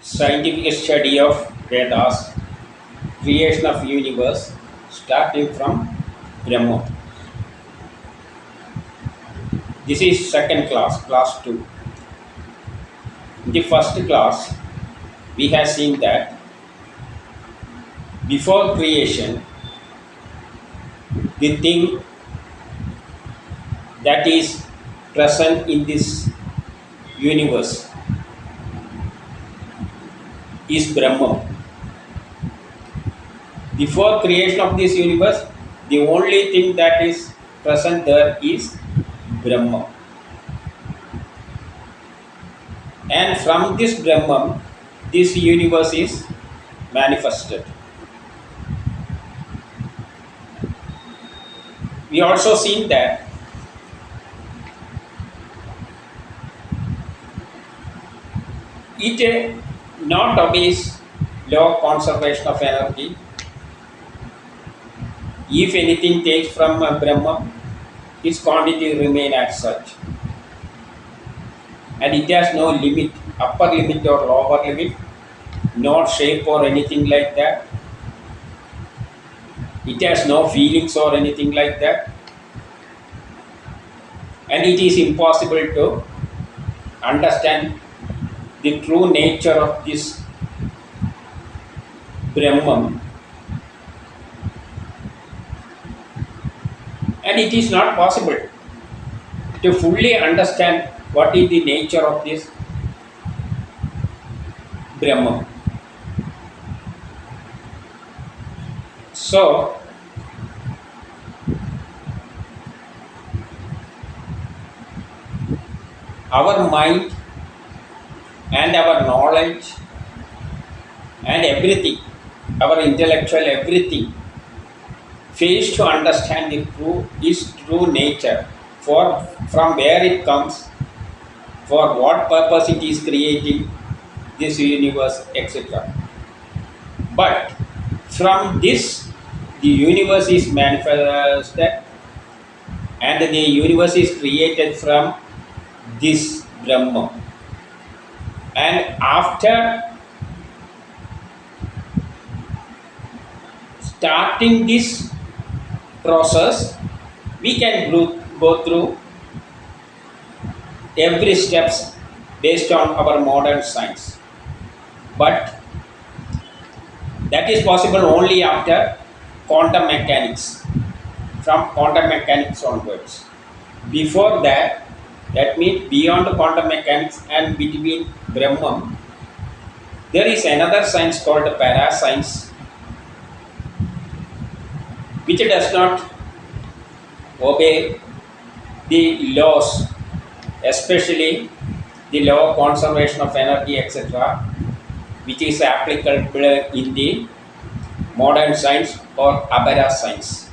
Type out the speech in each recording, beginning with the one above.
scientific study of VEDAS, creation of universe, starting from Brahmam. This is second class, class 2. In the first class, we have seen that before creation, the thing that is present in this universe is Brahmam. Before creation of this universe, the only thing that is present there is Brahmam. And from this Brahmam, this universe is manifested. We also seen that it not obeys law of conservation of energy. If anything takes from Brahman, its quantity remain as such, and it has no limit, upper limit or lower limit, no shape or anything like that. It has no feelings or anything like that, and it is impossible to understand the true nature of this Brahman, and it is not possible to fully understand what is the nature of this Brahman. So, our mind and our knowledge and everything, our intellectual everything, fails to understand its true nature, from where it comes, for what purpose it is creating this universe, etc. But from this, the universe is manifested, and the universe is created from this Brahman. And after starting this process, we can go through every steps based on our modern science. But that is possible only after quantum mechanics, from quantum mechanics onwards. Before that, that means beyond quantum mechanics and between Brahman, there is another science called parascience, which does not obey the laws, especially the law of conservation of energy, etc., which is applicable in the modern science or Abara science.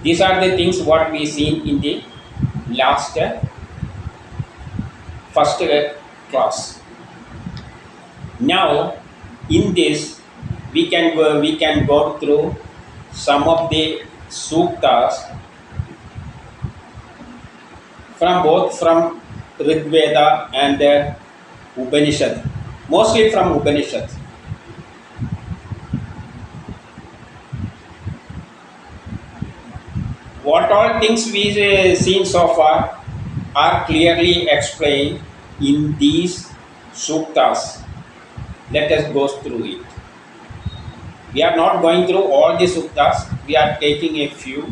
These are the things what we seen in the last first class. Now, in this, we can go through some of the suktas from Rig Veda and Upanishad, mostly from Upanishad. What all things we seen so far are clearly explained in these suktas. Let us go through it. We are not going through all the suktas. We are taking a few,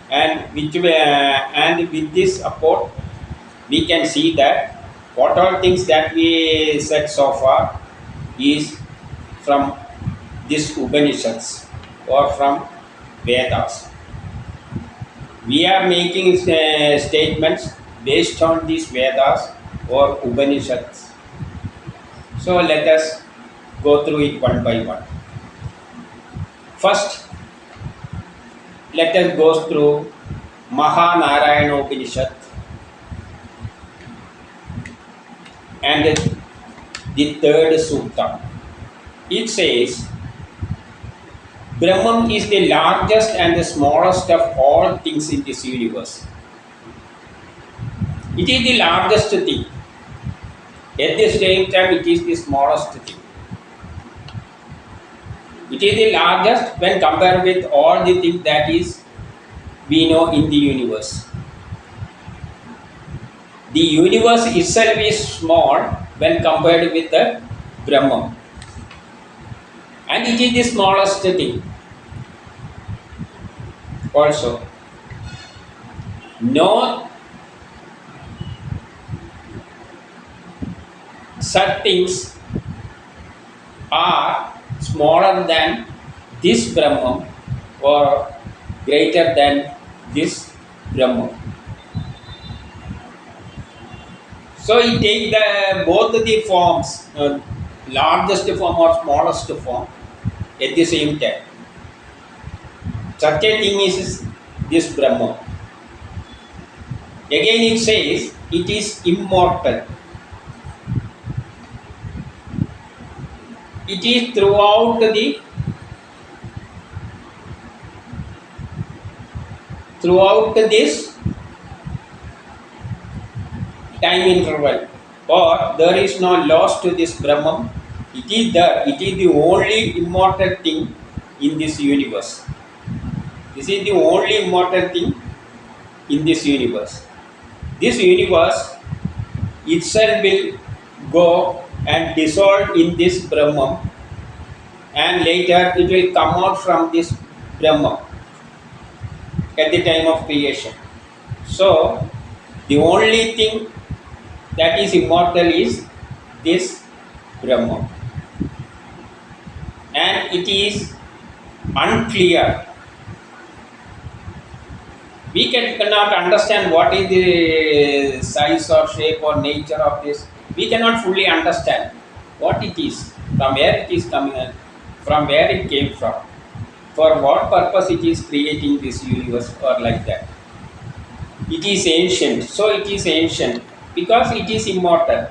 and with this support, we can see that what all things that we said so far is from this Upanishads or from Vedas. We are making statements based on these Vedas or Upanishads. So let us go through it one by one. First, let us go through Mahanarayana Upanishad and the third sutta. It says, Brahman is the largest and the smallest of all things in this universe. It is the largest thing. At the same time, it is the smallest thing. It is the largest when compared with all the things that is we know in the universe. The universe itself is small when compared with the Brahmam. And it is the smallest thing. Also, no such things are smaller than this Brahman or greater than this Brahman. So it takes both the forms, largest form or smallest form at the same time. Such a thing is this Brahman. Again it says it is immortal. It is throughout this time interval, or there is no loss to this Brahman. It is there. It is the only immortal thing in this universe. This is the only immortal thing in this universe. This universe itself will go and dissolve in this Brahman, and later it will come out from this Brahman at the time of creation. So the only thing that is immortal is this Brahman, and it is unclear. We cannot understand what is the size or shape or nature of this. We cannot fully understand what it is, from where it is coming, from where it came from, for what purpose it is creating this universe, or like that. It is ancient, so it is ancient because it is immortal.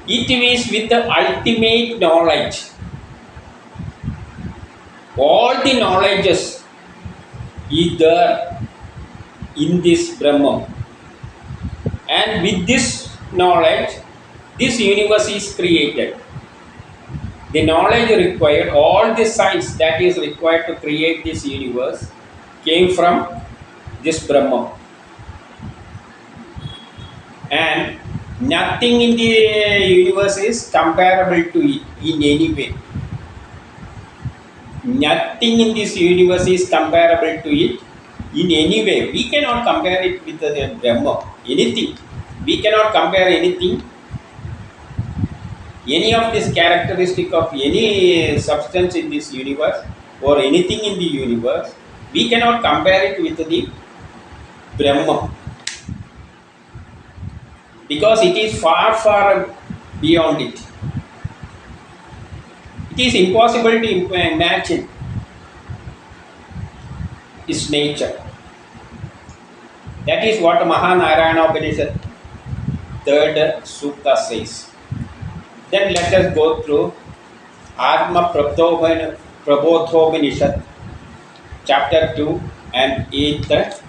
It is with the ultimate knowledge. All the knowledges is there in this Brahman, and with this knowledge, this universe is created. The knowledge required, all the science that is required to create this universe came from this Brahman, and nothing in the universe is comparable to it in any way. Nothing in this universe is comparable to it in any way. We cannot compare it with the Brahma. Anything. We cannot compare anything. Any of this characteristic of any substance in this universe or anything in the universe, we cannot compare it with the Brahma, because it is far, far beyond it. It is impossible to imagine its nature. That is what Mahanarayana Upanishad 3rd Sukta says. Then let us go through Atma Prabodhopanishad chapter 2 and 8th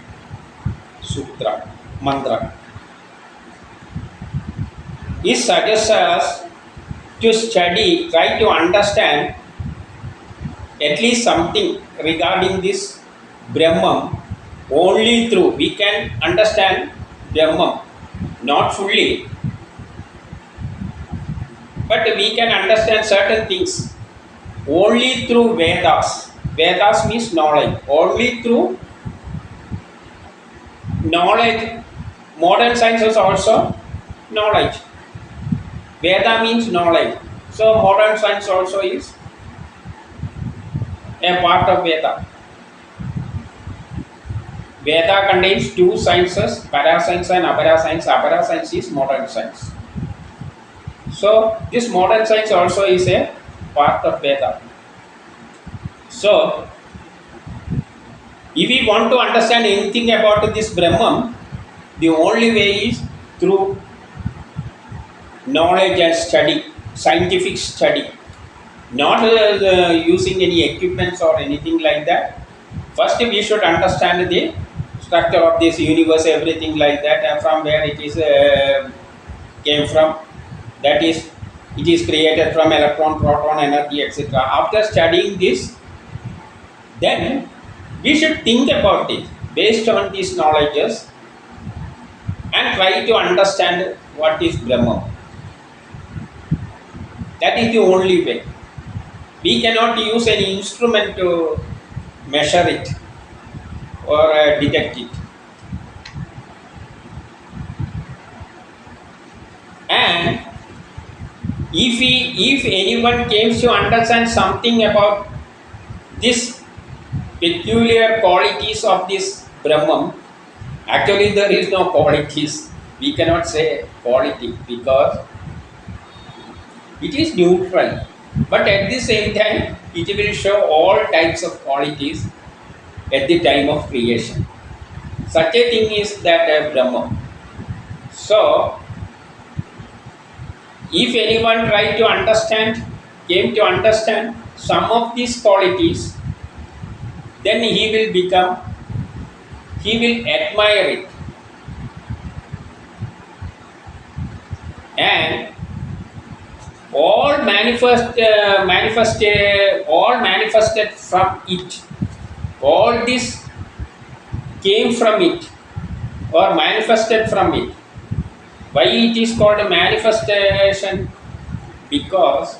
Sutra Mantra. It suggests us to study, try to understand at least something regarding this Brahman only through. We can understand Brahman, not fully, but we can understand certain things only through VEDAS. VEDAS means knowledge. Only through knowledge. Modern sciences also knowledge. Veda means knowledge. So modern science also is a part of Veda. Veda contains two sciences, parascience and aparascience. Aparascience is modern science. So this modern science also is a part of Veda. So if we want to understand anything about this Brahman, the only way is through knowledge and study, scientific study, not using any equipments or anything like that. First we should understand the structure of this universe, everything like that, and from where it is came from. That is, it is created from electron, proton, energy, etc. After studying this, then we should think about it based on these knowledges and try to understand what is Brahmam. That is the only way. We cannot use any instrument to measure it or detect it. And if anyone came to understand something about this peculiar qualities of this Brahmam, actually there is no qualities. We cannot say quality because it is neutral. But at the same time, it will show all types of qualities at the time of creation. Such a thing is that Brahman. So, if anyone came to understand some of these qualities, then he will admire it. And all manifested from it. All this came from it or manifested from it. Why it is called a manifestation? Because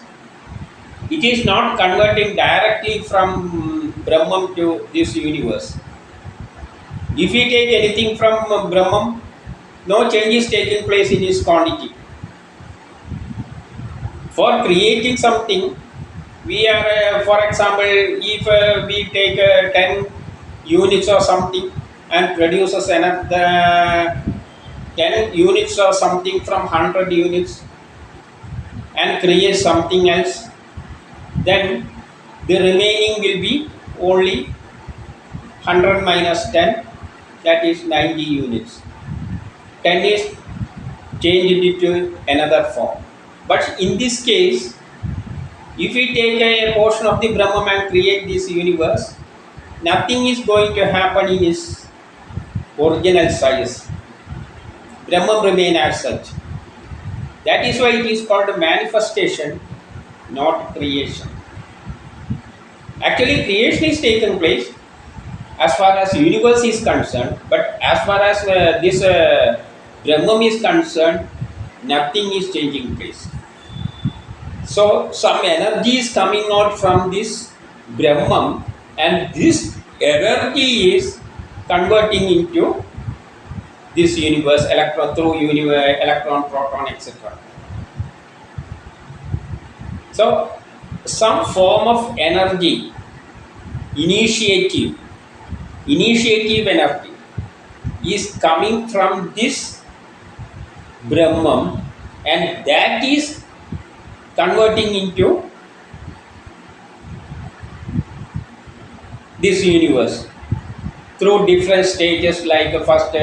it is not converting directly from Brahman to this universe. If we take anything from Brahman, no change is taking place in its quantity. For creating something, we are, for example, if we take 10 units or something and produces another 10 units or something from 100 units and creates something else, then the remaining will be only 100 minus 10, that is 90 units. 10 is changed into another form. But in this case, if we take a portion of the Brahman and create this universe, nothing is going to happen in its original size. Brahman remains as such. That is why it is called a manifestation, not creation. Actually, creation is taken place as far as universe is concerned, but as far as this Brahman is concerned, nothing is taking place. So, some energy is coming out from this Brahman, and this energy is converting into this universe, electron, proton, etc. So, some form of energy, initiative energy is coming from this Brahman, and that is converting into this universe through different stages, like first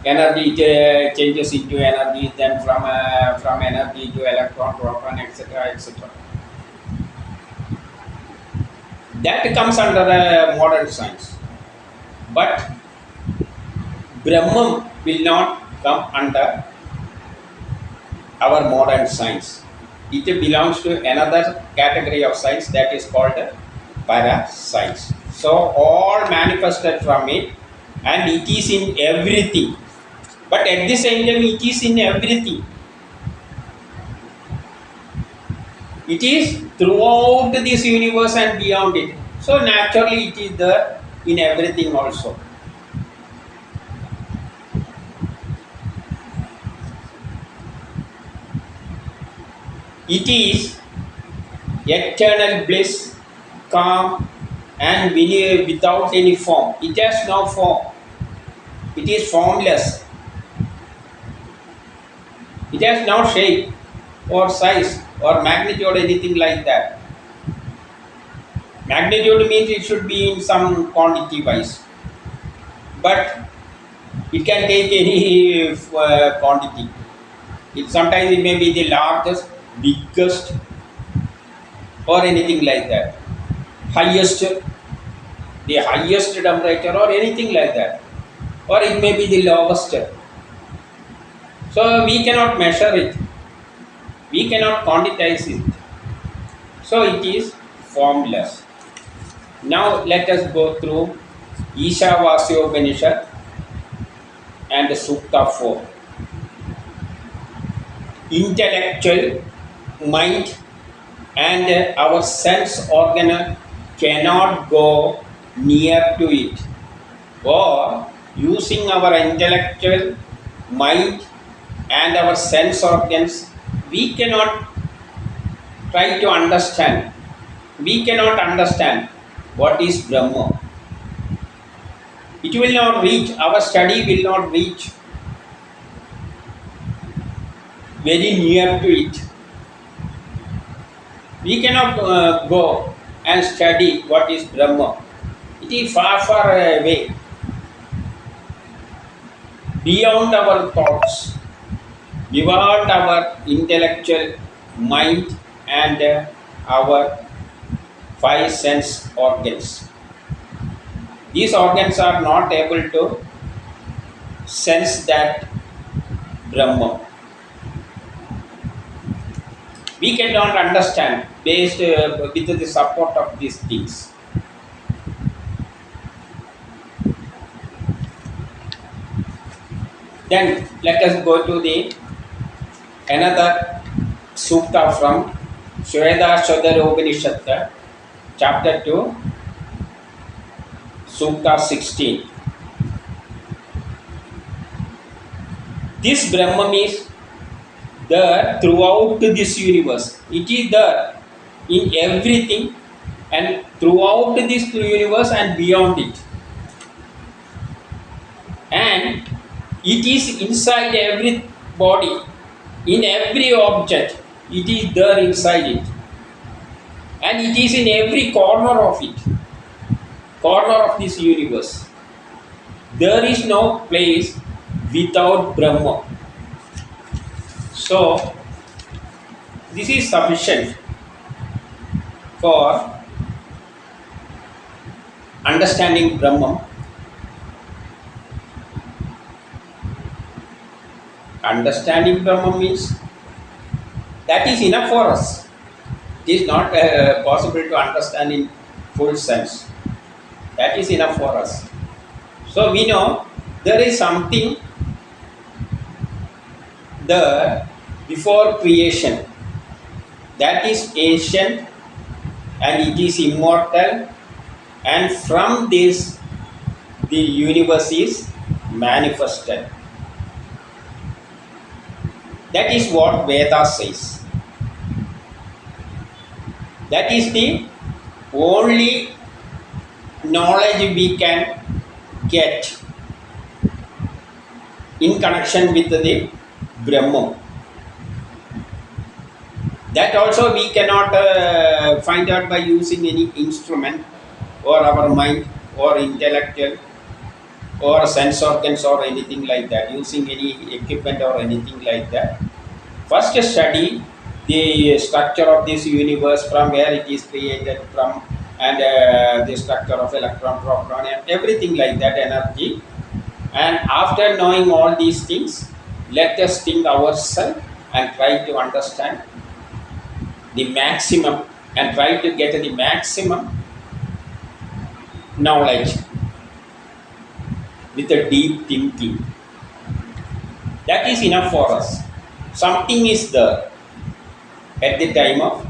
energy changes into energy, then from energy to electron, proton, etc. That comes under modern science. But Brahman will not come under our modern science. It belongs to another category of science that is called parascience. So all manifested from it, and it is in everything. But at the same time, it is in everything. It is throughout this universe and beyond it. So naturally, it is there in everything also. It is eternal bliss, calm, and without any form. It has no form. It is formless. It has no shape or size or magnitude or anything like that. Magnitude means it should be in some quantity wise. But it can take any quantity. Sometimes it may be the largest, biggest, or anything like that. The highest temperature or anything like that. or it may be the lowest. So we cannot measure it, we cannot quantize it. So it is formless. Now let us go through Ishavasyopanishad and Sukta 4. Intellectual mind and our sense organ cannot go near to it, or using our intellectual mind and our sense organs we cannot try to understand, we cannot understand what is Brahma. It will not reach, our study will not reach very near to it. We cannot go and study what is Brahma. It is far, far away, beyond our thoughts, beyond our intellectual mind and our five sense organs. These organs are not able to sense that Brahma. We cannot understand based with the support of these things. Then let us go to the another sukta from VEDAS chapter 2, sukta 16. This Brahman is there throughout this universe. It is there in everything and throughout this universe and beyond it. And it is inside every body, in every object. It is there inside it. And it is in every corner of it, corner of this universe. There is no place without Brahma. So, this is sufficient for understanding Brahman. Understanding Brahman means that is enough for us. It is not possible to understand in full sense. That is enough for us. So we know there is something there before creation that is ancient and it is immortal, and from this the universe is manifested. That is what Veda says. That is the only knowledge we can get in connection with the Brahman. That also we cannot find out by using any instrument or our mind or intellectual or sense organs or anything like that, using any equipment or anything like that. First study the structure of this universe, from where it is created from, and the structure of electron, proton and everything like that, energy. And after knowing all these things, let us think ourselves and try to understand the maximum and try to get the maximum knowledge with a deep thinking. That is enough for us. Something is there at the time of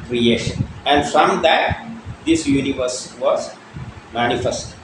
creation, and from that this universe was manifested.